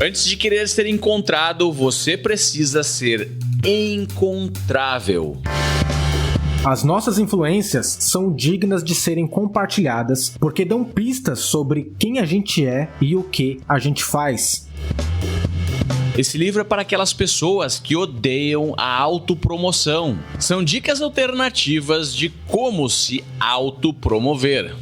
Antes de querer ser encontrado, você precisa ser encontrável. As nossas influências são dignas de serem compartilhadas porque dão pistas sobre quem a gente é e o que a gente faz. Esse livro é para aquelas pessoas que odeiam a autopromoção. São dicas alternativas de como se autopromover.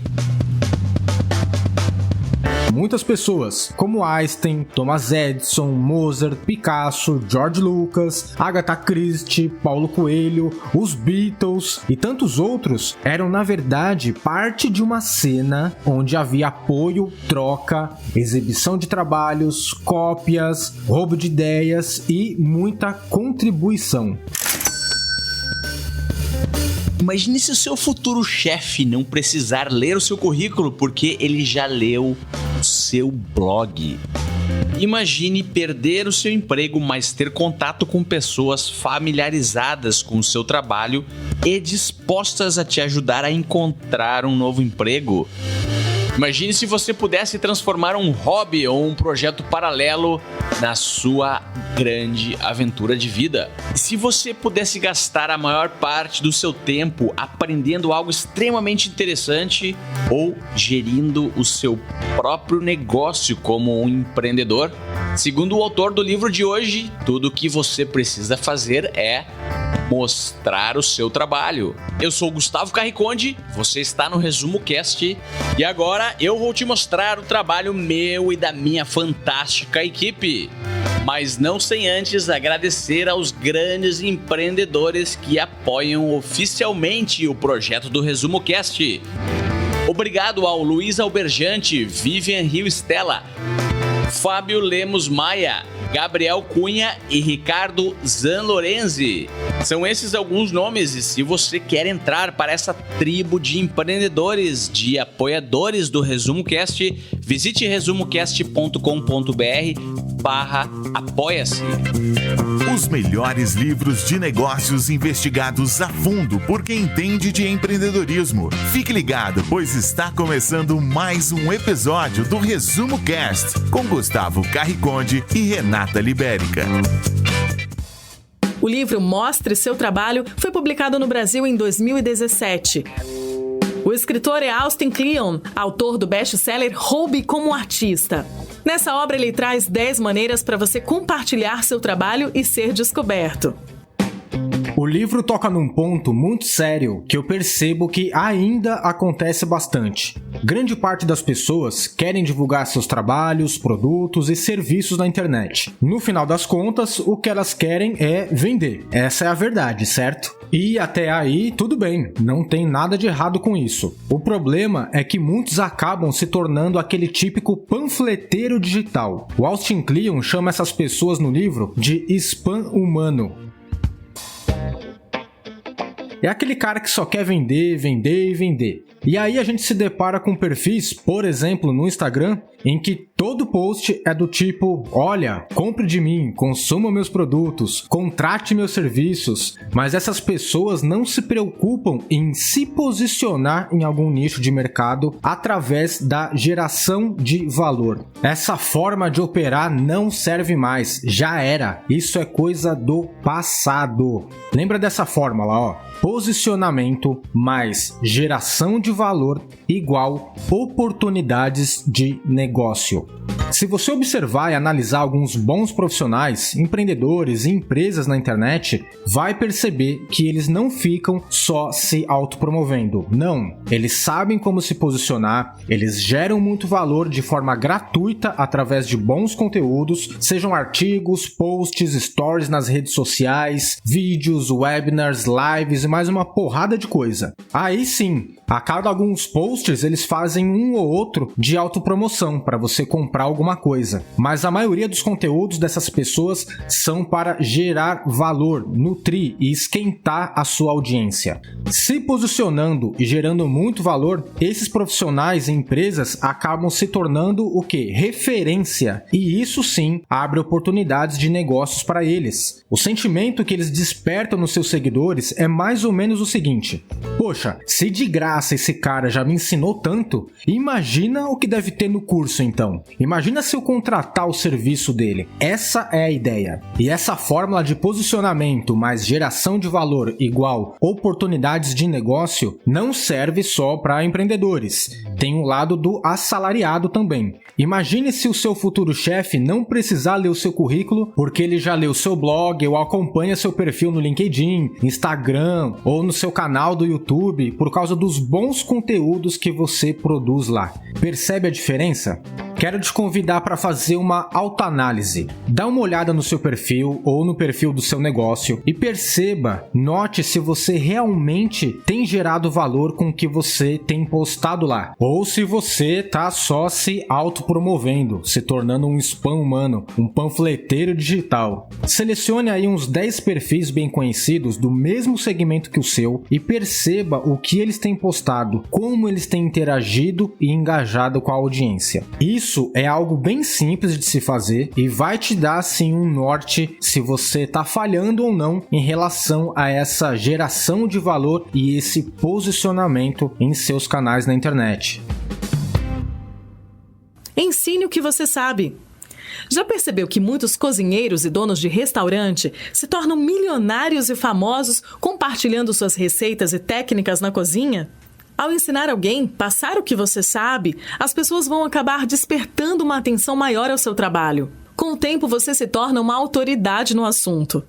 Muitas pessoas, como Einstein, Thomas Edison, Mozart, Picasso, George Lucas, Agatha Christie, Paulo Coelho, os Beatles e tantos outros, eram na verdade parte de uma cena onde havia apoio, troca, exibição de trabalhos, cópias, roubo de ideias e muita contribuição. Imagine se o seu futuro chefe não precisar ler o seu currículo porque ele já leu o seu blog. Imagine perder o seu emprego, mas ter contato com pessoas familiarizadas com o seu trabalho e dispostas a te ajudar a encontrar um novo emprego. Imagine se você pudesse transformar um hobby ou um projeto paralelo na sua grande aventura de vida. E se você pudesse gastar a maior parte do seu tempo aprendendo algo extremamente interessante ou gerindo o seu próprio negócio como um empreendedor? Segundo o autor do livro de hoje, tudo o que você precisa fazer é mostrar o seu trabalho. Eu sou o Gustavo Carriconde, você está no Resumo Cast e agora eu vou te mostrar o trabalho meu e da minha fantástica equipe. Mas não sem antes agradecer aos grandes empreendedores que apoiam oficialmente o projeto do Resumo Cast. Obrigado ao Luiz Alberjante, Vivian Rio Stella, Fábio Lemos Maia, Gabriel Cunha e Ricardo Zanlorenzi. São esses alguns nomes e se você quer entrar para essa tribo de empreendedores, de apoiadores do Resumo Cast, visite resumocast.com.br/apoia-se. Os melhores livros de negócios investigados a fundo por quem entende de empreendedorismo. Fique ligado, pois está começando mais um episódio do Resumo Cast com Gustavo Carriconde e Renata Libérica. O livro Mostre Seu Trabalho foi publicado no Brasil em 2017. O escritor é Austin Kleon, autor do best-seller Roube como Artista. Nessa obra ele traz 10 maneiras para você compartilhar seu trabalho e ser descoberto. O livro toca num ponto muito sério que eu percebo que ainda acontece bastante. Grande parte das pessoas querem divulgar seus trabalhos, produtos e serviços na internet. No final das contas, o que elas querem é vender. Essa é a verdade, certo? E até aí, tudo bem, não tem nada de errado com isso. O problema é que muitos acabam se tornando aquele típico panfleteiro digital. O Austin Kleon chama essas pessoas no livro de spam humano. É aquele cara que só quer vender, vender e vender. E aí a gente se depara com perfis, por exemplo, no Instagram, em que todo post é do tipo: olha, compre de mim, consuma meus produtos, contrate meus serviços. Mas essas pessoas não se preocupam em se posicionar em algum nicho de mercado através da geração de valor. Essa forma de operar não serve mais, já era. Isso é coisa do passado. Lembra dessa fórmula, ó? Posicionamento mais geração de valor igual oportunidades de negócio. Se você observar e analisar alguns bons profissionais, empreendedores e empresas na internet, vai perceber que eles não ficam só se autopromovendo. Não, eles sabem como se posicionar, eles geram muito valor de forma gratuita através de bons conteúdos, sejam artigos, posts, stories nas redes sociais, vídeos, webinars, lives e mais uma porrada de coisa. Aí sim, a cada alguns posts eles fazem um ou outro de autopromoção para você comprar alguma coisa, mas a maioria dos conteúdos dessas pessoas são para gerar valor, nutrir e esquentar a sua audiência. Se posicionando e gerando muito valor, esses profissionais e empresas acabam se tornando o quê? Referência, e isso sim abre oportunidades de negócios para eles. O sentimento que eles despertam nos seus seguidores é mais ou menos o seguinte: Poxa, se de graça esse cara já me ensinou tanto, imagina o que deve ter no curso então. Imagina se eu contratar o serviço dele. Essa é a ideia. E essa fórmula de posicionamento mais geração de valor igual oportunidades de negócio não serve só para empreendedores. Tem um lado do assalariado também. Imagine se o seu futuro chefe não precisar ler o seu currículo porque ele já leu seu blog ou acompanha seu perfil no LinkedIn, Instagram ou no seu canal do YouTube por causa dos bons conteúdos que você produz lá. Percebe a diferença? Quero te convidar para fazer uma autoanálise. Dá uma olhada no seu perfil ou no perfil do seu negócio e perceba, note se você realmente tem gerado valor com o que você tem postado lá. Ou se você tá só se autopromovendo, se tornando um spam humano, um panfleteiro digital. Selecione aí uns 10 perfis bem conhecidos do mesmo segmento que o seu e perceba o que eles têm postado, como eles têm interagido e engajado com a audiência. Isso é algo bem simples de se fazer e vai te dar sim um norte se você está falhando ou não em relação a essa geração de valor e esse posicionamento em seus canais na internet. Ensine o que você sabe. Já percebeu que muitos cozinheiros e donos de restaurante se tornam milionários e famosos compartilhando suas receitas e técnicas na cozinha? Ao ensinar alguém, passar o que você sabe, as pessoas vão acabar despertando uma atenção maior ao seu trabalho. Com o tempo, você se torna uma autoridade no assunto.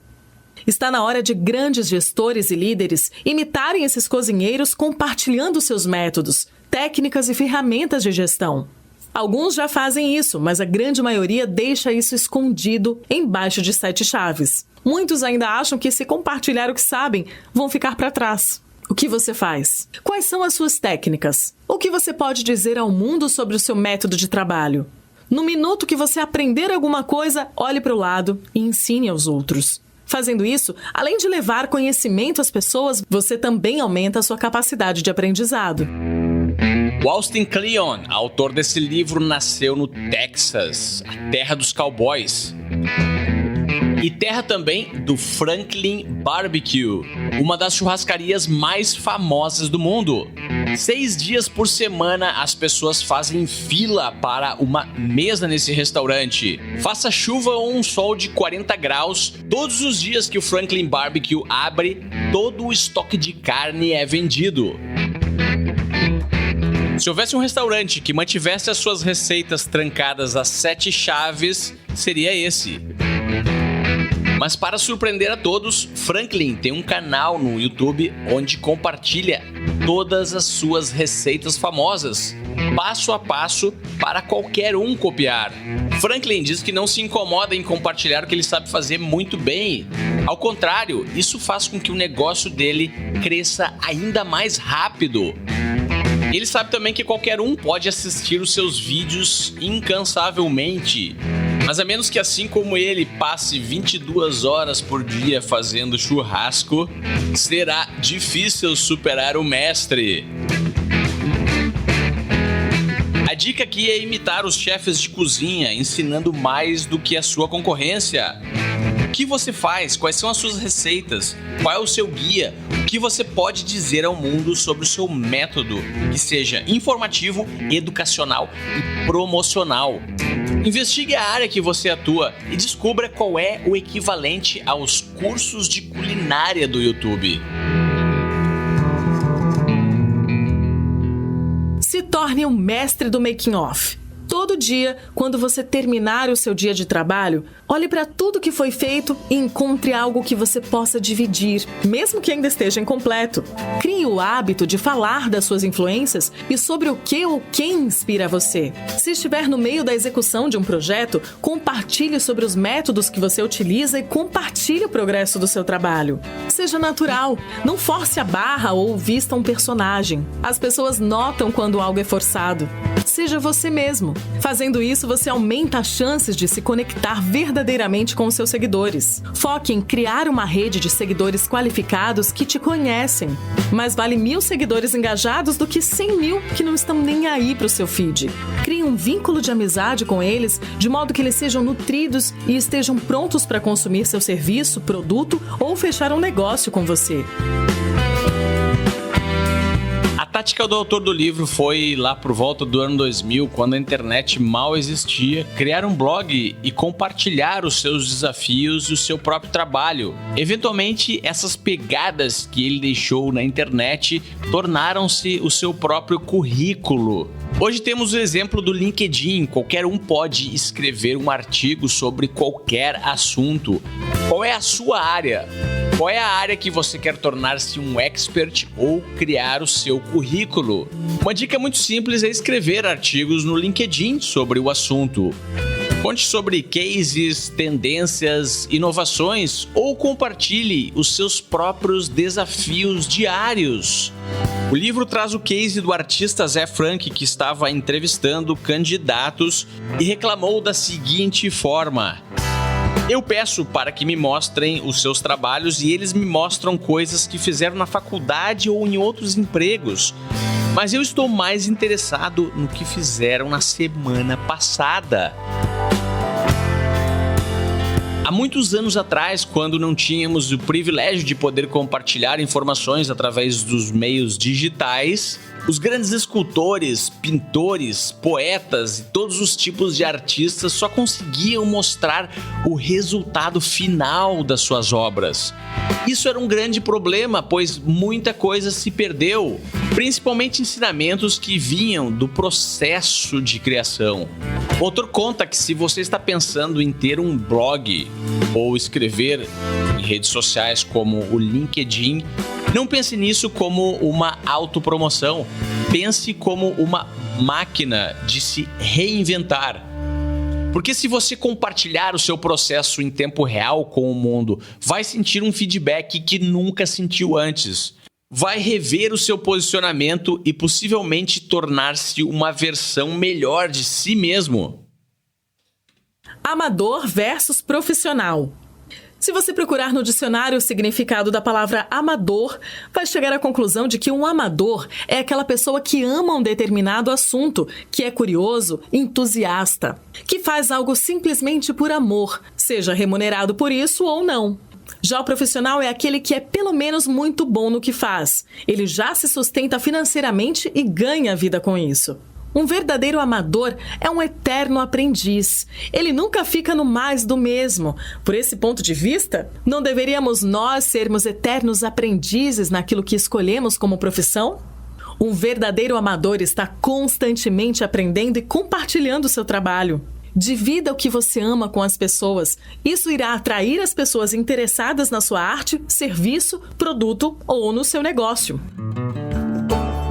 Está na hora de grandes gestores e líderes imitarem esses cozinheiros compartilhando seus métodos, técnicas e ferramentas de gestão. Alguns já fazem isso, mas a grande maioria deixa isso escondido embaixo de 7 chaves. Muitos ainda acham que se compartilhar o que sabem, vão ficar para trás. O que você faz? Quais são as suas técnicas? O que você pode dizer ao mundo sobre o seu método de trabalho? No minuto que você aprender alguma coisa, olhe para o lado e ensine aos outros. Fazendo isso, além de levar conhecimento às pessoas, você também aumenta a sua capacidade de aprendizado. O Austin Kleon, autor desse livro, nasceu no Texas, a terra dos cowboys. E terra também do Franklin Barbecue, uma das churrascarias mais famosas do mundo. 6 dias por semana as pessoas fazem fila para uma mesa nesse restaurante. Faça chuva ou um sol de 40 graus, todos os dias que o Franklin Barbecue abre, todo o estoque de carne é vendido. Se houvesse um restaurante que mantivesse as suas receitas trancadas a 7 chaves, seria esse. Mas para surpreender a todos, Franklin tem um canal no YouTube onde compartilha todas as suas receitas famosas, passo a passo, para qualquer um copiar. Franklin diz que não se incomoda em compartilhar o que ele sabe fazer muito bem. Ao contrário, isso faz com que o negócio dele cresça ainda mais rápido. Ele sabe também que qualquer um pode assistir os seus vídeos incansavelmente. Mas a menos que, assim como ele, passe 22 horas por dia fazendo churrasco, será difícil superar o mestre. A dica aqui é imitar os chefes de cozinha, ensinando mais do que a sua concorrência. O que você faz? Quais são as suas receitas? Qual é o seu guia? O que você pode dizer ao mundo sobre o seu método que seja informativo, educacional e promocional? Investigue a área que você atua e descubra qual é o equivalente aos cursos de culinária do YouTube. Se torne um mestre do making off. Todo dia, quando você terminar o seu dia de trabalho, olhe para tudo que foi feito e encontre algo que você possa dividir, mesmo que ainda esteja incompleto. Crie o hábito de falar das suas influências e sobre o que ou quem inspira você. Se estiver no meio da execução de um projeto, compartilhe sobre os métodos que você utiliza e compartilhe o progresso do seu trabalho. Seja natural, não force a barra ou vista um personagem. As pessoas notam quando algo é forçado. Seja você mesmo. Fazendo isso, você aumenta as chances de se conectar verdadeiramente com os seus seguidores. Foque em criar uma rede de seguidores qualificados que te conhecem. Mais vale 1000 seguidores engajados do que 100.000 que não estão nem aí para o seu feed. Crie um vínculo de amizade com eles, de modo que eles sejam nutridos e estejam prontos para consumir seu serviço, produto ou fechar um negócio com você. tática do autor do livro foi, lá por volta do ano 2000, quando a internet mal existia, criar um blog e compartilhar os seus desafios e o seu próprio trabalho. Eventualmente, essas pegadas que ele deixou na internet tornaram-se o seu próprio currículo. Hoje temos o exemplo do LinkedIn. Qualquer um pode escrever um artigo sobre qualquer assunto. Qual é a sua área? Qual é a área que você quer tornar-se um expert ou criar o seu currículo? Uma dica muito simples é escrever artigos no LinkedIn sobre o assunto. Conte sobre cases, tendências, inovações ou compartilhe os seus próprios desafios diários. O livro traz o case do artista Zé Frank, que estava entrevistando candidatos e reclamou da seguinte forma: eu peço para que me mostrem os seus trabalhos e eles me mostram coisas que fizeram na faculdade ou em outros empregos. Mas eu estou mais interessado no que fizeram na semana passada. Há muitos anos atrás, quando não tínhamos o privilégio de poder compartilhar informações através dos meios digitais, os grandes escultores, pintores, poetas e todos os tipos de artistas só conseguiam mostrar o resultado final das suas obras. Isso era um grande problema, pois muita coisa se perdeu, principalmente ensinamentos que vinham do processo de criação. O autor conta que se você está pensando em ter um blog ou escrever em redes sociais como o LinkedIn, não pense nisso como uma autopromoção. Pense como uma máquina de se reinventar. Porque se você compartilhar o seu processo em tempo real com o mundo, vai sentir um feedback que nunca sentiu antes. Vai rever o seu posicionamento e possivelmente tornar-se uma versão melhor de si mesmo. Amador versus profissional. Se você procurar no dicionário o significado da palavra amador, vai chegar à conclusão de que um amador é aquela pessoa que ama um determinado assunto, que é curioso, entusiasta, que faz algo simplesmente por amor, seja remunerado por isso ou não. Já o profissional é aquele que é pelo menos muito bom no que faz. Ele já se sustenta financeiramente e ganha vida com isso. Um verdadeiro amador é um eterno aprendiz. Ele nunca fica no mais do mesmo. Por esse ponto de vista, não deveríamos nós sermos eternos aprendizes naquilo que escolhemos como profissão? Um verdadeiro amador está constantemente aprendendo e compartilhando o seu trabalho. Divida o que você ama com as pessoas. Isso irá atrair as pessoas interessadas na sua arte, serviço, produto ou no seu negócio.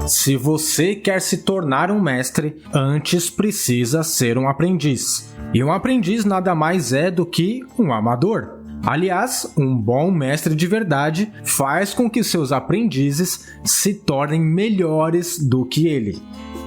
Se você quer se tornar um mestre, antes precisa ser um aprendiz. E um aprendiz nada mais é do que um amador. Aliás, um bom mestre de verdade faz com que seus aprendizes se tornem melhores do que ele.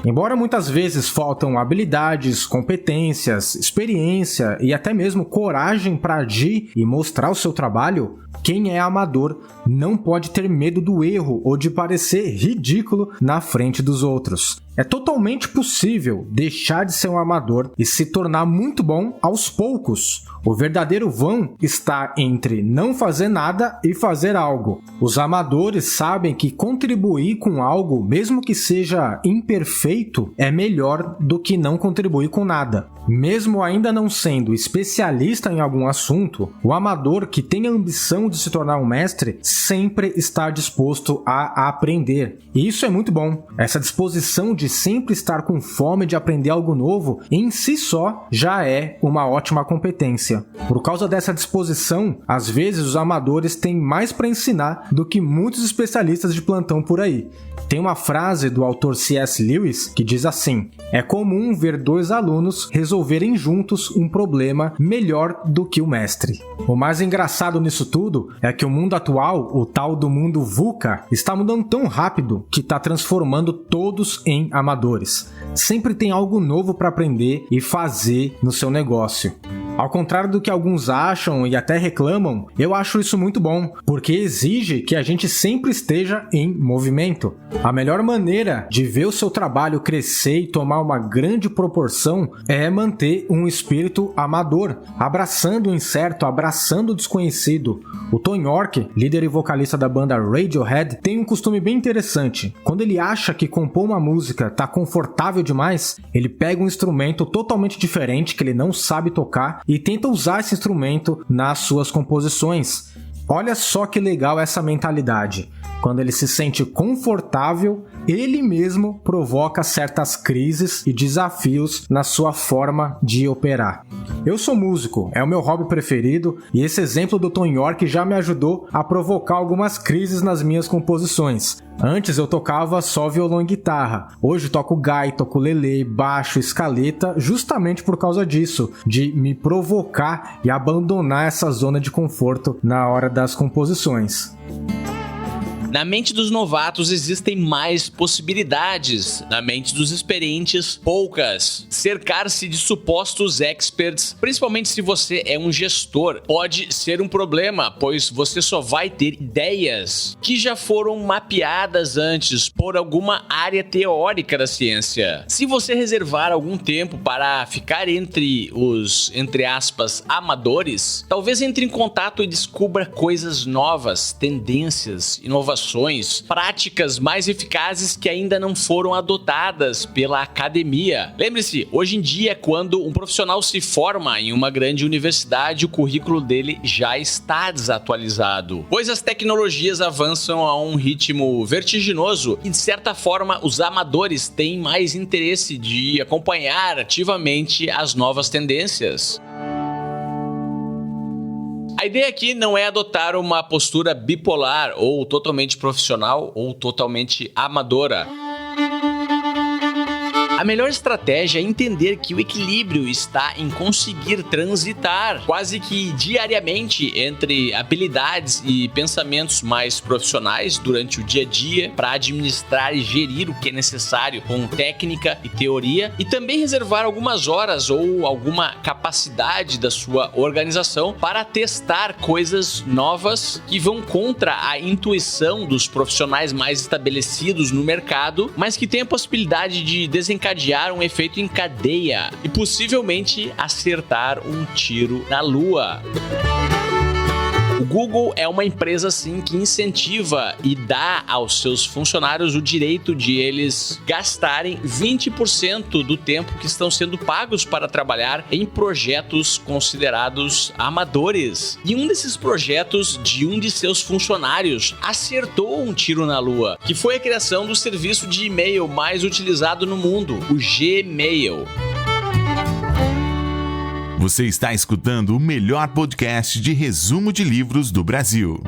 Embora muitas vezes faltam habilidades, competências, experiência e até mesmo coragem para agir e mostrar o seu trabalho, quem é amador não pode ter medo do erro ou de parecer ridículo na frente dos outros. É totalmente possível deixar de ser um amador e se tornar muito bom aos poucos. O verdadeiro vão está entre não fazer nada e fazer algo. Os amadores sabem que contribuir com algo, mesmo que seja imperfeito, é melhor do que não contribuir com nada. Mesmo ainda não sendo especialista em algum assunto, o amador que tem a ambição de se tornar um mestre sempre está disposto a aprender. E isso é muito bom. Essa disposição de sempre estar com fome de aprender algo novo, em si só, já é uma ótima competência. Por causa dessa disposição, às vezes os amadores têm mais para ensinar do que muitos especialistas de plantão por aí. Tem uma frase do autor C.S. Lewis que diz assim: é comum ver dois alunos resolverem juntos um problema melhor do que o mestre. O mais engraçado nisso tudo é que o mundo atual, o tal do mundo VUCA, está mudando tão rápido que está transformando todos em amadores. Sempre tem algo novo para aprender e fazer no seu negócio. Ao contrário do que alguns acham e até reclamam, eu acho isso muito bom, porque exige que a gente sempre esteja em movimento. A melhor maneira de ver o seu trabalho crescer e tomar uma grande proporção é manter um espírito amador, abraçando o incerto, abraçando o desconhecido. O Thom Yorke, líder e vocalista da banda Radiohead, tem um costume bem interessante. Quando ele acha que compor uma música tá confortável demais, ele pega um instrumento totalmente diferente que ele não sabe tocar e tenta usar esse instrumento nas suas composições. Olha só que legal essa mentalidade. Quando ele se sente confortável, ele mesmo provoca certas crises e desafios na sua forma de operar. Eu sou músico, é o meu hobby preferido, e esse exemplo do Thom Yorke já me ajudou a provocar algumas crises nas minhas composições. Antes eu tocava só violão e guitarra, hoje toco gaita, ukulele, baixo, escaleta, justamente por causa disso, de me provocar e abandonar essa zona de conforto na hora das composições. Na mente dos novatos existem mais possibilidades, na mente dos experientes, poucas. Cercar-se de supostos experts, principalmente se você é um gestor, pode ser um problema, pois você só vai ter ideias que já foram mapeadas antes por alguma área teórica da ciência. Se você reservar algum tempo para ficar entre os, entre aspas, amadores, talvez entre em contato e descubra coisas novas, tendências, inovações, práticas mais eficazes que ainda não foram adotadas pela academia. Lembre-se, hoje em dia, quando um profissional se forma em uma grande universidade, o currículo dele já está desatualizado, pois as tecnologias avançam a um ritmo vertiginoso e, de certa forma, os amadores têm mais interesse de acompanhar ativamente as novas tendências. A ideia aqui não é adotar uma postura bipolar, ou totalmente profissional, ou totalmente amadora. A melhor estratégia é entender que o equilíbrio está em conseguir transitar quase que diariamente entre habilidades e pensamentos mais profissionais durante o dia a dia para administrar e gerir o que é necessário com técnica e teoria, e também reservar algumas horas ou alguma capacidade da sua organização para testar coisas novas que vão contra a intuição dos profissionais mais estabelecidos no mercado, mas que têm a possibilidade de desencadear um efeito em cadeia e possivelmente acertar um tiro na lua. O Google é uma empresa assim que incentiva e dá aos seus funcionários o direito de eles gastarem 20% do tempo que estão sendo pagos para trabalhar em projetos considerados amadores. E um desses projetos de um de seus funcionários acertou um tiro na lua, que foi a criação do serviço de e-mail mais utilizado no mundo, o Gmail. Você está escutando o melhor podcast de resumo de livros do Brasil.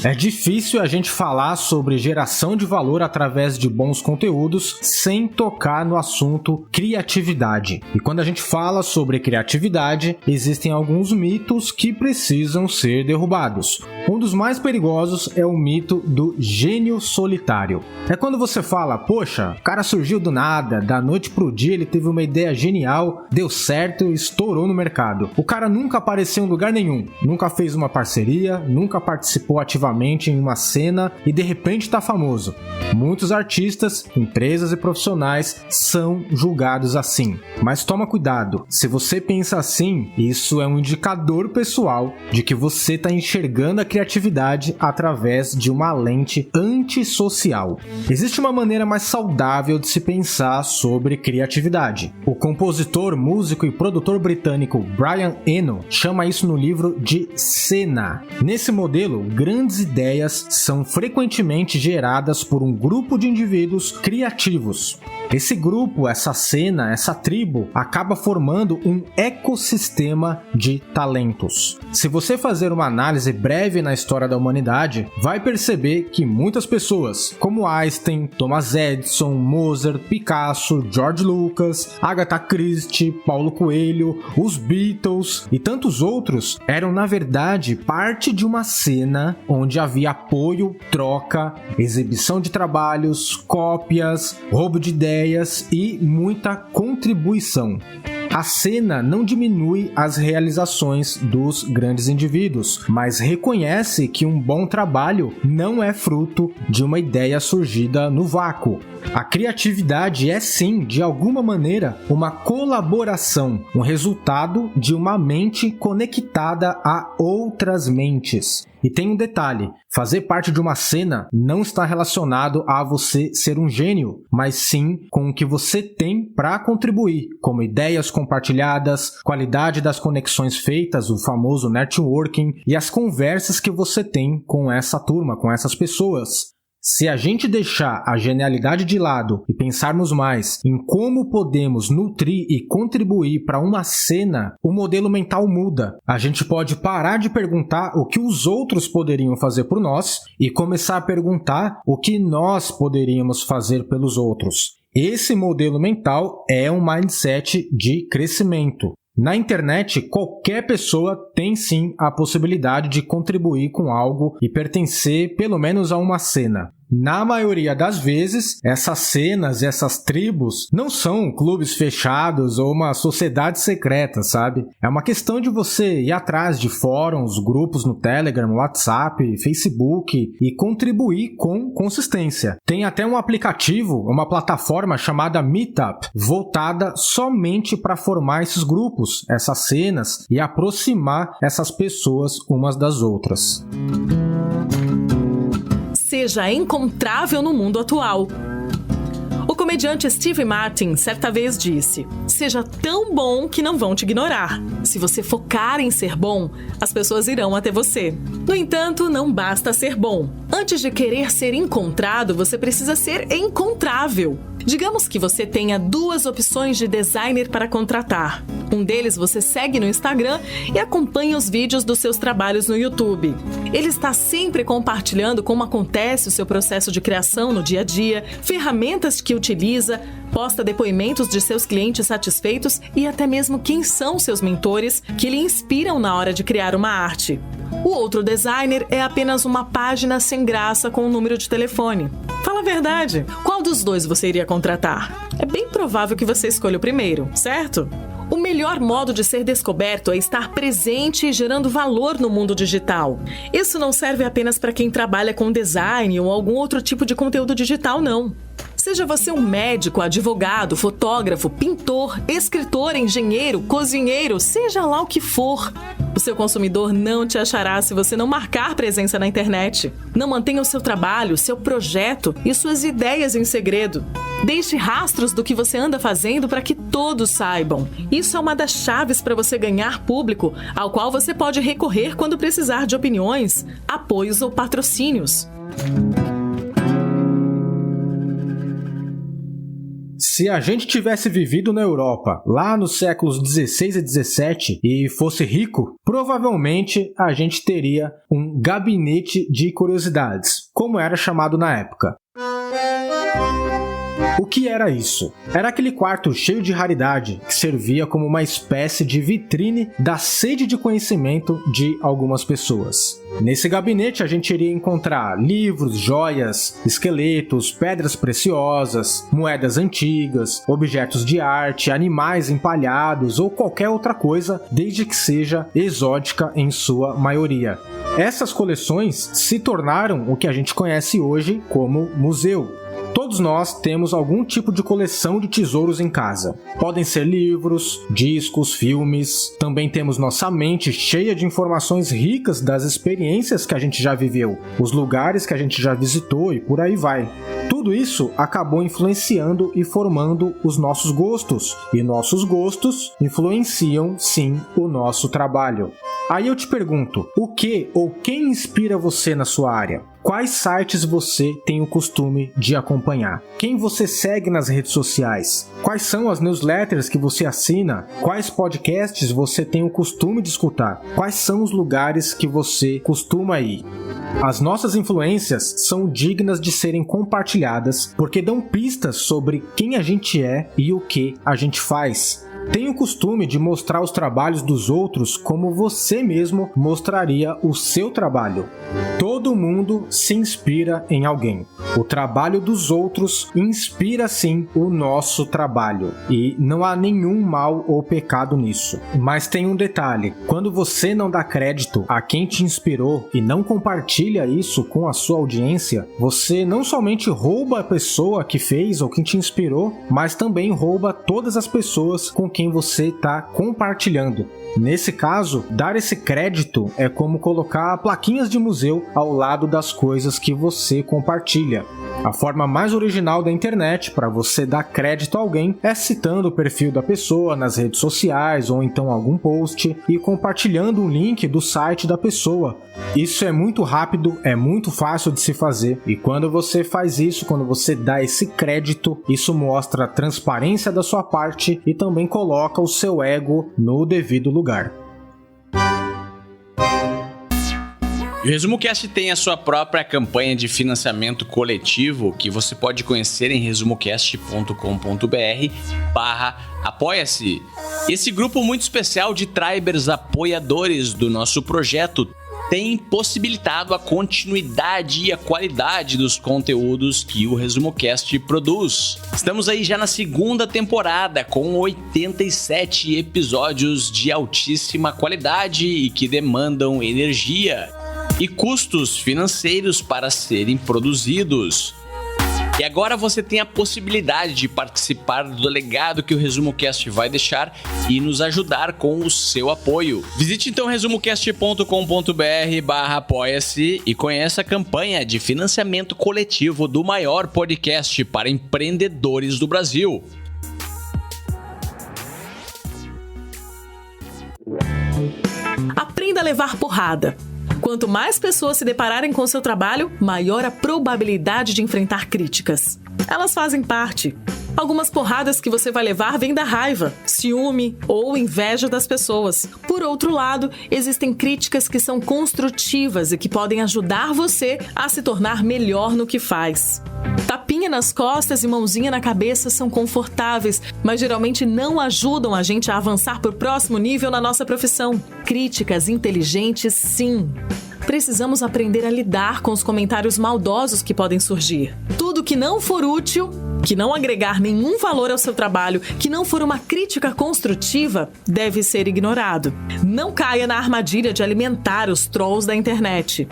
É difícil a gente falar sobre geração de valor através de bons conteúdos sem tocar no assunto criatividade. E quando a gente fala sobre criatividade, existem alguns mitos que precisam ser derrubados. Um dos mais perigosos é o mito do gênio solitário. É quando você fala, poxa, o cara surgiu do nada, da noite pro dia ele teve uma ideia genial, deu certo e estourou no mercado. O cara nunca apareceu em lugar nenhum, nunca fez uma parceria, nunca participou ativamente em uma cena e de repente tá famoso. Muitos artistas, empresas e profissionais são julgados assim. Mas toma cuidado, se você pensa assim, isso é um indicador pessoal de que você está enxergando a criatividade através de uma lente antissocial. Existe uma maneira mais saudável de se pensar sobre criatividade. O compositor, músico e produtor britânico Brian Eno chama isso no livro de cena. Nesse modelo, grandes ideias são frequentemente geradas por um grupo de indivíduos criativos. Esse grupo, essa cena, essa tribo, acaba formando um ecossistema de talentos. Se você fazer uma análise breve na história da humanidade, vai perceber que muitas pessoas, como Einstein, Thomas Edison, Mozart, Picasso, George Lucas, Agatha Christie, Paulo Coelho, os Beatles e tantos outros, eram na verdade parte de uma cena onde havia apoio, troca, exibição de trabalhos, cópias, roubo de ideias e muita contribuição. A cena não diminui as realizações dos grandes indivíduos, mas reconhece que um bom trabalho não é fruto de uma ideia surgida no vácuo. A criatividade é sim, de alguma maneira, uma colaboração, um resultado de uma mente conectada a outras mentes. E tem um detalhe, fazer parte de uma cena não está relacionado a você ser um gênio, mas sim com o que você tem para contribuir, como ideias compartilhadas, qualidade das conexões feitas, o famoso networking, e as conversas que você tem com essa turma, com essas pessoas. Se a gente deixar a genialidade de lado e pensarmos mais em como podemos nutrir e contribuir para uma cena, o modelo mental muda. A gente pode parar de perguntar o que os outros poderiam fazer por nós e começar a perguntar o que nós poderíamos fazer pelos outros. Esse modelo mental é um mindset de crescimento. Na internet, qualquer pessoa tem sim a possibilidade de contribuir com algo e pertencer pelo menos a uma cena. Na maioria das vezes, essas cenas e essas tribos não são clubes fechados ou uma sociedade secreta, sabe? É uma questão de você ir atrás de fóruns, grupos no Telegram, WhatsApp, Facebook e contribuir com consistência. Tem até um aplicativo, uma plataforma chamada Meetup, voltada somente para formar esses grupos, essas cenas e aproximar essas pessoas umas das outras. Seja encontrável no mundo atual. O comediante Steve Martin certa vez disse: seja tão bom que não vão te ignorar. Se você focar em ser bom, as pessoas irão até você. No entanto, não basta ser bom. Antes de querer ser encontrado, você precisa ser encontrável. Digamos que você tenha 2 opções de designer para contratar. Um deles você segue no Instagram e acompanha os vídeos dos seus trabalhos no YouTube. Ele está sempre compartilhando como acontece o seu processo de criação no dia a dia, ferramentas que utiliza, posta depoimentos de seus clientes satisfeitos e até mesmo quem são seus mentores que lhe inspiram na hora de criar uma arte. O outro designer é apenas uma página sem graça com um número de telefone. Fala a verdade, qual dos 2 você iria contratar? É bem provável que você escolha o primeiro, certo? O melhor modo de ser descoberto é estar presente e gerando valor no mundo digital. Isso não serve apenas para quem trabalha com design ou algum outro tipo de conteúdo digital, não. Seja você um médico, advogado, fotógrafo, pintor, escritor, engenheiro, cozinheiro, seja lá o que for. O seu consumidor não te achará se você não marcar presença na internet. Não mantenha o seu trabalho, seu projeto e suas ideias em segredo. Deixe rastros do que você anda fazendo para que todos saibam. Isso é uma das chaves para você ganhar público, ao qual você pode recorrer quando precisar de opiniões, apoios ou patrocínios. Se a gente tivesse vivido na Europa, lá nos séculos XVI e XVII, e fosse rico, provavelmente a gente teria um gabinete de curiosidades, como era chamado na época. O que era isso? Era aquele quarto cheio de raridade que servia como uma espécie de vitrine da sede de conhecimento de algumas pessoas. Nesse gabinete a gente iria encontrar livros, joias, esqueletos, pedras preciosas, moedas antigas, objetos de arte, animais empalhados ou qualquer outra coisa, desde que seja exótica em sua maioria. Essas coleções se tornaram o que a gente conhece hoje como museu. Todos nós temos algum tipo de coleção de tesouros em casa. Podem ser livros, discos, filmes. Também temos nossa mente cheia de informações ricas das experiências que a gente já viveu, os lugares que a gente já visitou e por aí vai. Tudo isso acabou influenciando e formando os nossos gostos. E nossos gostos influenciam, sim, o nosso trabalho. Aí eu te pergunto, o que ou quem inspira você na sua área? Quais sites você tem o costume de acompanhar? Quem você segue nas redes sociais? Quais são as newsletters que você assina? Quais podcasts você tem o costume de escutar? Quais são os lugares que você costuma ir? As nossas influências são dignas de serem compartilhadas porque dão pistas sobre quem a gente é e o que a gente faz. Tenha o costume de mostrar os trabalhos dos outros como você mesmo mostraria o seu trabalho. Todo mundo se inspira em alguém. O trabalho dos outros inspira sim o nosso trabalho. E não há nenhum mal ou pecado nisso. Mas tem um detalhe: quando você não dá crédito a quem te inspirou e não compartilha isso com a sua audiência, você não somente rouba a pessoa que fez ou quem te inspirou, mas também rouba todas as pessoas com quem você está compartilhando. Nesse caso, dar esse crédito é como colocar plaquinhas de museu ao lado das coisas que você compartilha. A forma mais original da internet para você dar crédito a alguém é citando o perfil da pessoa nas redes sociais ou então algum post e compartilhando um link do site da pessoa. Isso é muito rápido, é muito fácil de se fazer, e quando você faz isso, quando você dá esse crédito, isso mostra a transparência da sua parte e também coloca o seu ego no devido lugar. E o ResumoCast tem a sua própria campanha de financiamento coletivo que você pode conhecer em resumocast.com.br/apoia-se. Esse grupo muito especial de tribers apoiadores do nosso projeto tem possibilitado a continuidade e a qualidade dos conteúdos que o ResumoCast produz. Estamos aí já na segunda temporada, com 87 episódios de altíssima qualidade e que demandam energia e custos financeiros para serem produzidos. E agora você tem a possibilidade de participar do legado que o ResumoCast vai deixar e nos ajudar com o seu apoio. Visite então resumocast.com.br/apoia-se e conheça a campanha de financiamento coletivo do maior podcast para empreendedores do Brasil. Aprenda a levar porrada. Quanto mais pessoas se depararem com seu trabalho, maior a probabilidade de enfrentar críticas. Elas fazem parte. Algumas porradas que você vai levar vêm da raiva, ciúme ou inveja das pessoas. Por outro lado, existem críticas que são construtivas e que podem ajudar você a se tornar melhor no que faz. Tapinha nas costas e mãozinha na cabeça são confortáveis, mas geralmente não ajudam a gente a avançar para o próximo nível na nossa profissão. Críticas inteligentes, sim. Precisamos aprender a lidar com os comentários maldosos que podem surgir. Tudo que não for útil, que não agregar nenhum valor ao seu trabalho, que não for uma crítica construtiva, deve ser ignorado. Não caia na armadilha de alimentar os trolls da internet.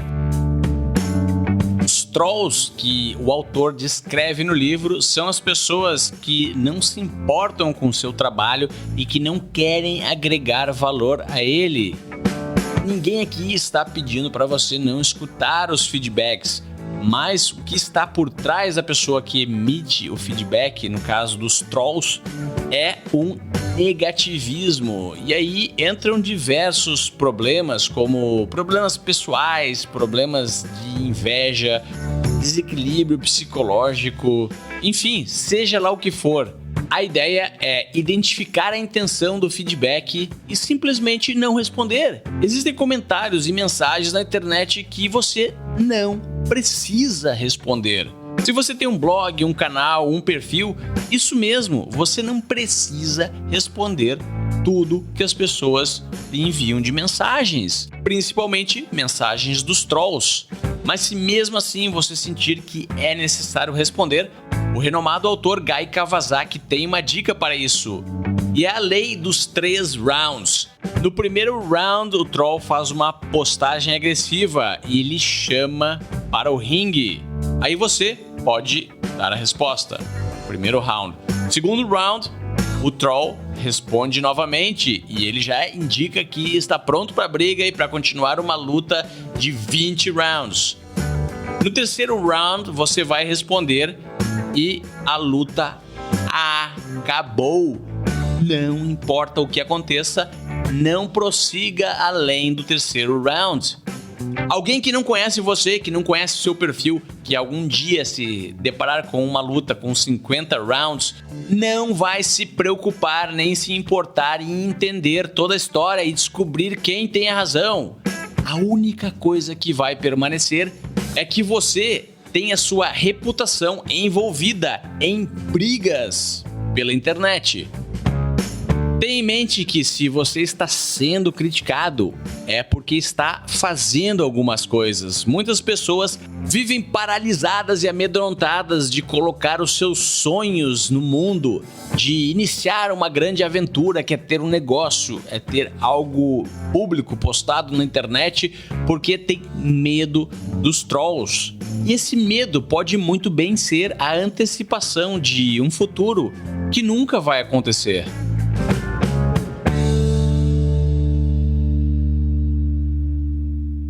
Os trolls que o autor descreve no livro são as pessoas que não se importam com o seu trabalho e que não querem agregar valor a ele. Ninguém aqui está pedindo para você não escutar os feedbacks, mas o que está por trás da pessoa que emite o feedback, no caso dos trolls, é um negativismo. E aí entram diversos problemas, como problemas pessoais, problemas de inveja, desequilíbrio psicológico, enfim, seja lá o que for. A ideia é identificar a intenção do feedback e simplesmente não responder. Existem comentários e mensagens na internet que você não precisa responder. Se você tem um blog, um canal, um perfil, isso mesmo, você não precisa responder tudo que as pessoas enviam de mensagens, principalmente mensagens dos trolls. Mas se mesmo assim você sentir que é necessário responder, o renomado autor Guy Kawasaki tem uma dica para isso. E é a lei dos 3 rounds. No primeiro round, o troll faz uma postagem agressiva e ele chama para o ringue. Aí você pode dar a resposta. Primeiro round. Segundo round, o troll responde novamente e ele já indica que está pronto para a briga e para continuar uma luta de 20 rounds. No terceiro round, você vai responder e a luta acabou. Não importa o que aconteça, não prossiga além do terceiro round. Alguém que não conhece você, que não conhece o seu perfil, que algum dia se deparar com uma luta com 50 rounds, não vai se preocupar nem se importar em entender toda a história e descobrir quem tem a razão. A única coisa que vai permanecer é que você tem a sua reputação envolvida em brigas pela internet. Tenha em mente que se você está sendo criticado, é porque está fazendo algumas coisas. Muitas pessoas vivem paralisadas e amedrontadas de colocar os seus sonhos no mundo, de iniciar uma grande aventura, que é ter um negócio, é ter algo público postado na internet, porque tem medo dos trolls. E esse medo pode muito bem ser a antecipação de um futuro que nunca vai acontecer.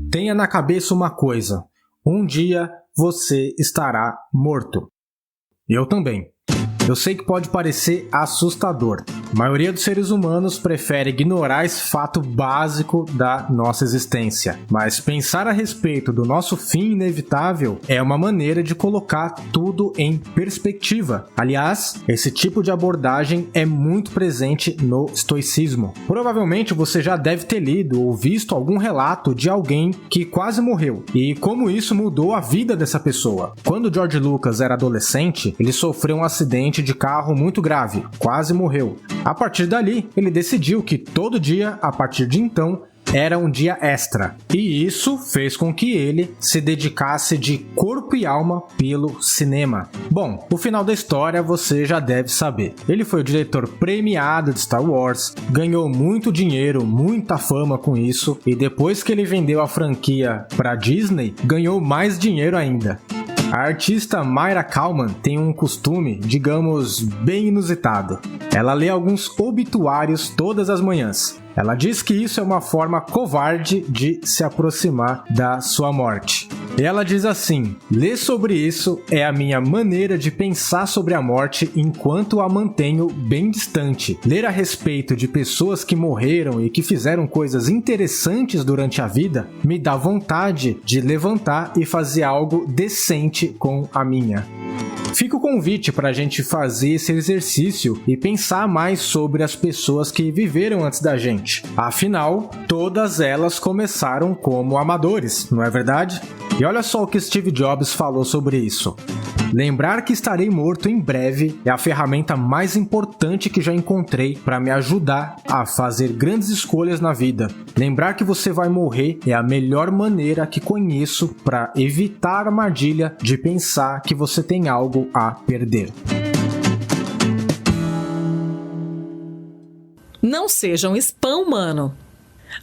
Tenha na cabeça uma coisa: um dia você estará morto. Eu também. Eu sei que pode parecer assustador. A maioria dos seres humanos prefere ignorar esse fato básico da nossa existência. Mas pensar a respeito do nosso fim inevitável é uma maneira de colocar tudo em perspectiva. Aliás, esse tipo de abordagem é muito presente no estoicismo. Provavelmente você já deve ter lido ou visto algum relato de alguém que quase morreu e como isso mudou a vida dessa pessoa. Quando George Lucas era adolescente, ele sofreu um acidente de carro muito grave, quase morreu. A partir dali, ele decidiu que todo dia, a partir de então, era um dia extra. E isso fez com que ele se dedicasse de corpo e alma pelo cinema. Bom, o final da história você já deve saber. Ele foi o diretor premiado de Star Wars, ganhou muito dinheiro, muita fama com isso, e depois que ele vendeu a franquia para Disney, ganhou mais dinheiro ainda. A artista Mayra Kalman tem um costume, digamos, bem inusitado. Ela lê alguns obituários todas as manhãs. Ela diz que isso é uma forma covarde de se aproximar da sua morte. E ela diz assim: ler sobre isso é a minha maneira de pensar sobre a morte enquanto a mantenho bem distante. Ler a respeito de pessoas que morreram e que fizeram coisas interessantes durante a vida me dá vontade de levantar e fazer algo decente com a minha. Fica o convite para a gente fazer esse exercício e pensar mais sobre as pessoas que viveram antes da gente. Afinal, todas elas começaram como amadores, não é verdade? E olha só o que Steve Jobs falou sobre isso. Lembrar que estarei morto em breve é a ferramenta mais importante que já encontrei para me ajudar a fazer grandes escolhas na vida. Lembrar que você vai morrer é a melhor maneira que conheço para evitar a armadilha de pensar que você tem algo a perder. Não sejam spam humano.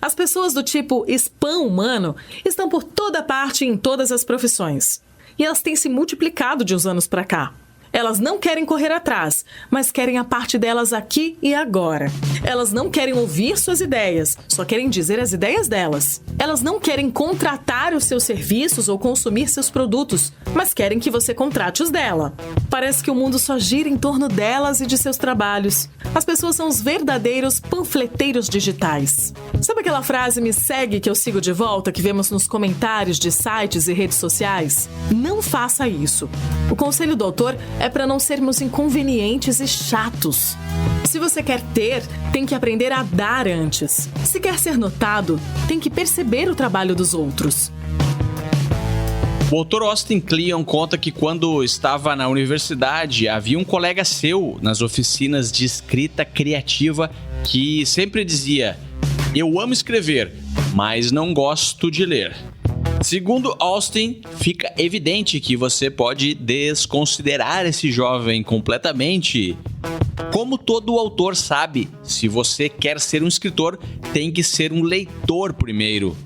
As pessoas do tipo spam humano estão por toda parte em todas as profissões. E elas têm se multiplicado de uns anos para cá. Elas não querem correr atrás, mas querem a parte delas aqui e agora. Elas não querem ouvir suas ideias, só querem dizer as ideias delas. Elas não querem contratar os seus serviços ou consumir seus produtos, mas querem que você contrate os dela. Parece que o mundo só gira em torno delas e de seus trabalhos. As pessoas são os verdadeiros panfleteiros digitais. Sabe aquela frase "me segue que eu sigo de volta" que vemos nos comentários de sites e redes sociais? Não faça isso. O conselho do autor é para não sermos inconvenientes e chatos. Se você quer ter, tem que aprender a dar antes. Se quer ser notado, tem que perceber o trabalho dos outros. O autor Austin Kleon conta que quando estava na universidade, havia um colega seu nas oficinas de escrita criativa que sempre dizia: "Eu amo escrever, mas não gosto de ler." Segundo Austin, fica evidente que você pode desconsiderar esse jovem completamente. Como todo autor sabe, se você quer ser um escritor, tem que ser um leitor primeiro.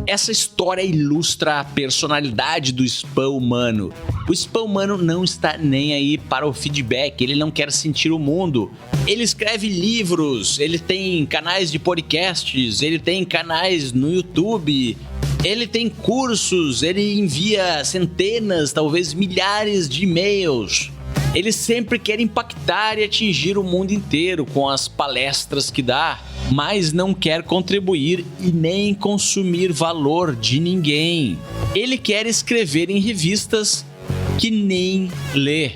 Essa história ilustra a personalidade do spam humano. O spam humano não está nem aí para o feedback, ele não quer sentir o mundo. Ele escreve livros, ele tem canais de podcasts, ele tem canais no YouTube, ele tem cursos, ele envia centenas, talvez milhares de e-mails. Ele sempre quer impactar e atingir o mundo inteiro com as palestras que dá, mas não quer contribuir e nem consumir valor de ninguém. Ele quer escrever em revistas que nem lê.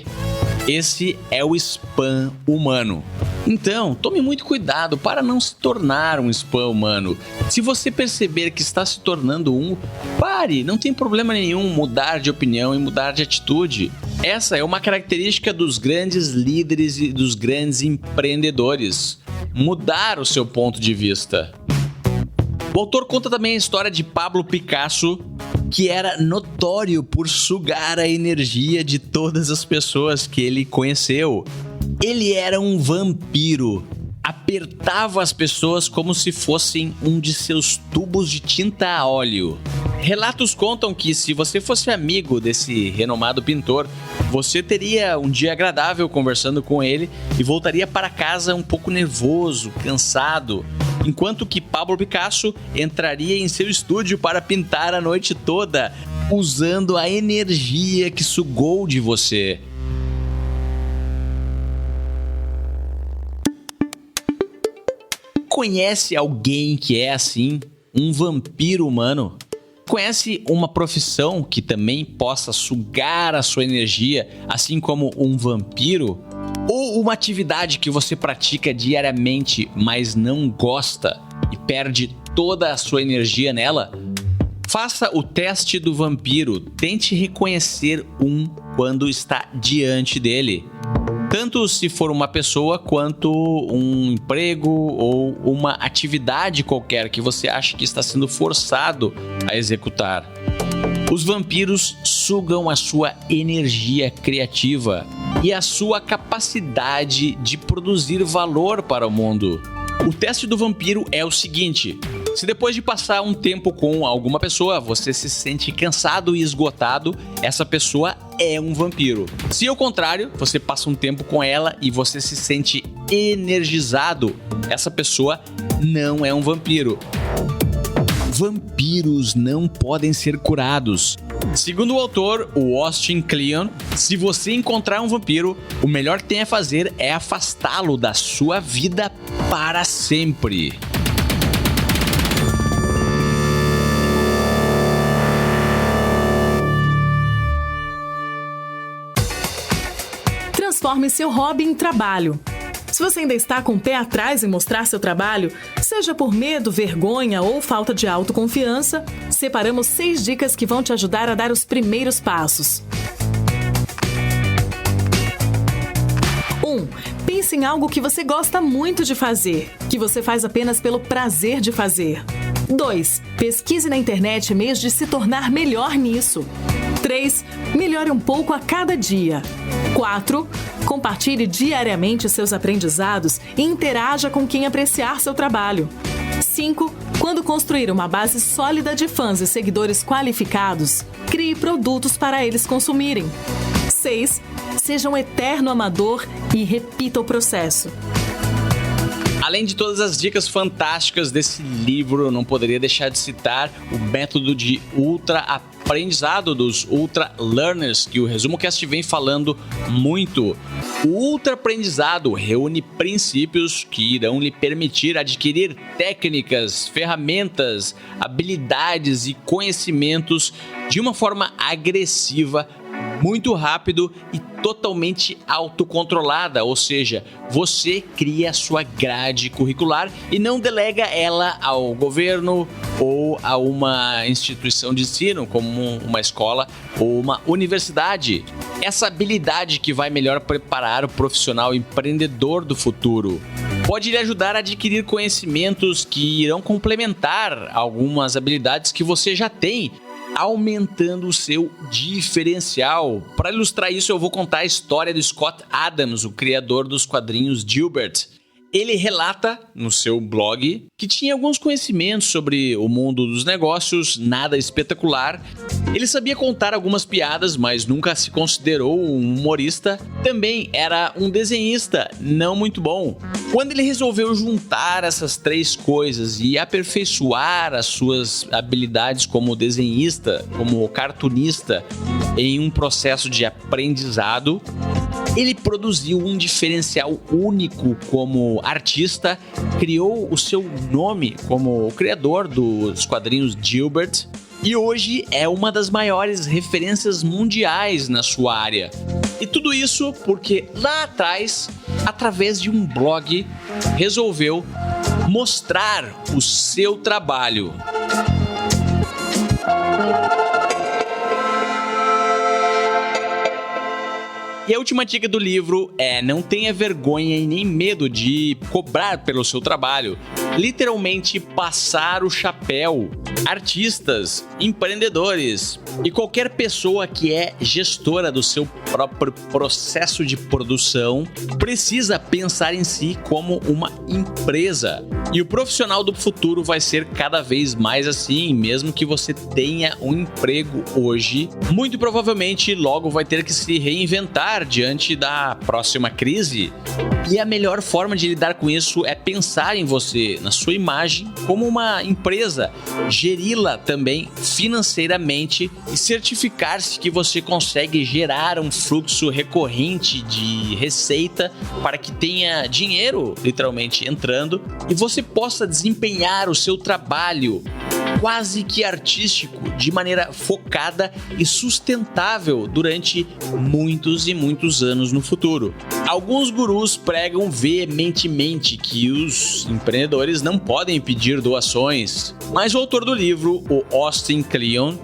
Esse é o spam humano. Então, tome muito cuidado para não se tornar um spam humano. Se você perceber que está se tornando um, pare, não tem problema nenhum mudar de opinião e mudar de atitude. Essa é uma característica dos grandes líderes e dos grandes empreendedores. mudar o seu ponto de vista. O autor conta também a história de Pablo Picasso, que era notório por sugar a energia de todas as pessoas que ele conheceu. Ele era um vampiro. Apertava as pessoas como se fossem um de seus tubos de tinta a óleo. Relatos contam que se você fosse amigo desse renomado pintor, você teria um dia agradável conversando com ele e voltaria para casa um pouco nervoso, cansado, enquanto que Pablo Picasso entraria em seu estúdio para pintar a noite toda, usando a energia que sugou de você. Conhece alguém que é assim? Um vampiro humano? Conhece uma profissão que também possa sugar a sua energia, assim como um vampiro? Ou uma atividade que você pratica diariamente, mas não gosta e perde toda a sua energia nela? Faça o teste do vampiro. Tente reconhecer quando está diante dele. Tanto se for uma pessoa quanto um emprego ou uma atividade qualquer que você acha que está sendo forçado a executar. Os vampiros sugam a sua energia criativa e a sua capacidade de produzir valor para o mundo. O teste do vampiro é o seguinte: se depois de passar um tempo com alguma pessoa, você se sente cansado e esgotado, essa pessoa é um vampiro. Se ao contrário, você passa um tempo com ela e você se sente energizado, essa pessoa não é um vampiro. Vampiros não podem ser curados. Segundo o autor, o Austin Kleon, se você encontrar um vampiro, o melhor que tem a fazer é afastá-lo da sua vida para sempre. Transforme seu hobby em trabalho. Se você ainda está com o pé atrás em mostrar seu trabalho, seja por medo, vergonha ou falta de autoconfiança, separamos 6 dicas que vão te ajudar a dar os primeiros passos. 1. Pense em algo que você gosta muito de fazer, que você faz apenas pelo prazer de fazer. 2. Pesquise na internet meios de se tornar melhor nisso. 3. Melhore um pouco a cada dia. 4. Compartilhe diariamente seus aprendizados e interaja com quem apreciar seu trabalho. 5. Quando construir uma base sólida de fãs e seguidores qualificados, crie produtos para eles consumirem. 6. Seja um eterno amador e repita o processo. Além de todas as dicas fantásticas desse livro, eu não poderia deixar de citar o método de ultra-aprendizado dos Ultra Learners, que o ResumoCast vem falando muito. O ultra-aprendizado reúne princípios que irão lhe permitir adquirir técnicas, ferramentas, habilidades e conhecimentos de uma forma agressiva, muito rápido e totalmente autocontrolada, ou seja, você cria a sua grade curricular e não delega ela ao governo ou a uma instituição de ensino, como uma escola ou uma universidade. Essa habilidade que vai melhor preparar o profissional empreendedor do futuro. Pode lhe ajudar a adquirir conhecimentos que irão complementar algumas habilidades que você já tem, aumentando o seu diferencial. Para ilustrar isso, eu vou contar a história do Scott Adams, o criador dos quadrinhos Dilbert. Ele relata no seu blog que tinha alguns conhecimentos sobre o mundo dos negócios, nada espetacular. Ele sabia contar algumas piadas, mas nunca se considerou um humorista. Também era um desenhista não muito bom. Quando ele resolveu juntar essas 3 coisas e aperfeiçoar as suas habilidades como desenhista, como cartunista, em um processo de aprendizado, ele produziu um diferencial único como artista, criou o seu nome como o criador dos quadrinhos Dilbert e hoje é uma das maiores referências mundiais na sua área. E tudo isso porque lá atrás, através de um blog, resolveu mostrar o seu trabalho. E E a última dica do livro é: não tenha vergonha e nem medo de cobrar pelo seu trabalho. Literalmente passar o chapéu. Artistas, empreendedores e qualquer pessoa que é gestora do seu próprio processo de produção precisa pensar em si como uma empresa. E o profissional do futuro vai ser cada vez mais assim, mesmo que você tenha um emprego hoje, muito provavelmente logo vai ter que se reinventar diante da próxima crise. E a melhor forma de lidar com isso é pensar em você, na sua imagem, como uma empresa, geri-la também financeiramente e certificar-se que você consegue gerar um fluxo recorrente de receita para que tenha dinheiro literalmente entrando e você possa desempenhar o seu trabalho quase que artístico de maneira focada e sustentável durante muitos e muitos anos no futuro. Alguns gurus pregam veementemente que os empreendedores não podem pedir doações, mas o autor do livro, o Austin Kleon,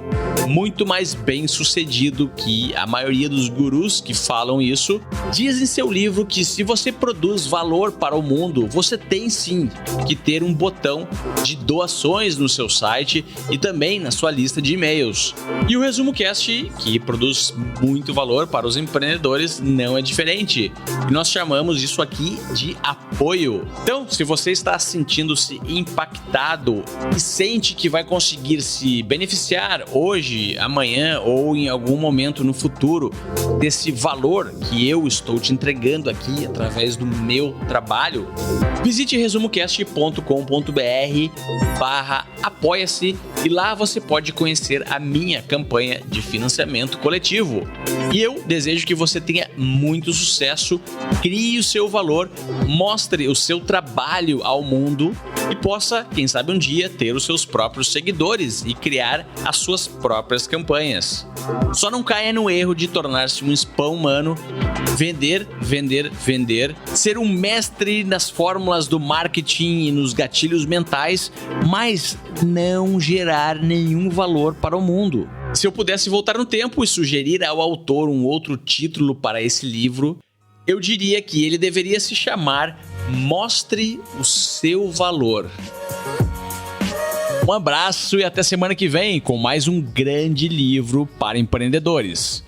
muito mais bem sucedido que a maioria dos gurus que falam isso, diz em seu livro que se você produz valor para o mundo, você tem sim que ter um botão de doações no seu site e também na sua lista de e-mails. E o Resumo Cast, que produz muito valor para os empreendedores, não é diferente. E nós chamamos isso aqui de apoio. Então, se você está sentindo-se impactado e sente que vai conseguir se beneficiar hoje, amanhã ou em algum momento no futuro desse valor que eu estou te entregando aqui através do meu trabalho, visite resumocast.com.br/apoia-se e lá você pode conhecer a minha campanha de financiamento coletivo. E eu desejo que você tenha muito sucesso, crie o seu valor, mostre o seu trabalho ao mundo e possa, quem sabe um dia, ter os seus próprios seguidores e criar as suas próprias campanhas. Só não caia no erro de tornar-se um spam humano, vender, ser um mestre nas fórmulas do marketing e nos gatilhos mentais, mas não gerar nenhum valor para o mundo. Se eu pudesse voltar no tempo e sugerir ao autor um outro título para esse livro, eu diria que ele deveria se chamar Mostre o Seu Valor. Um abraço e até semana que vem com mais um grande livro para empreendedores.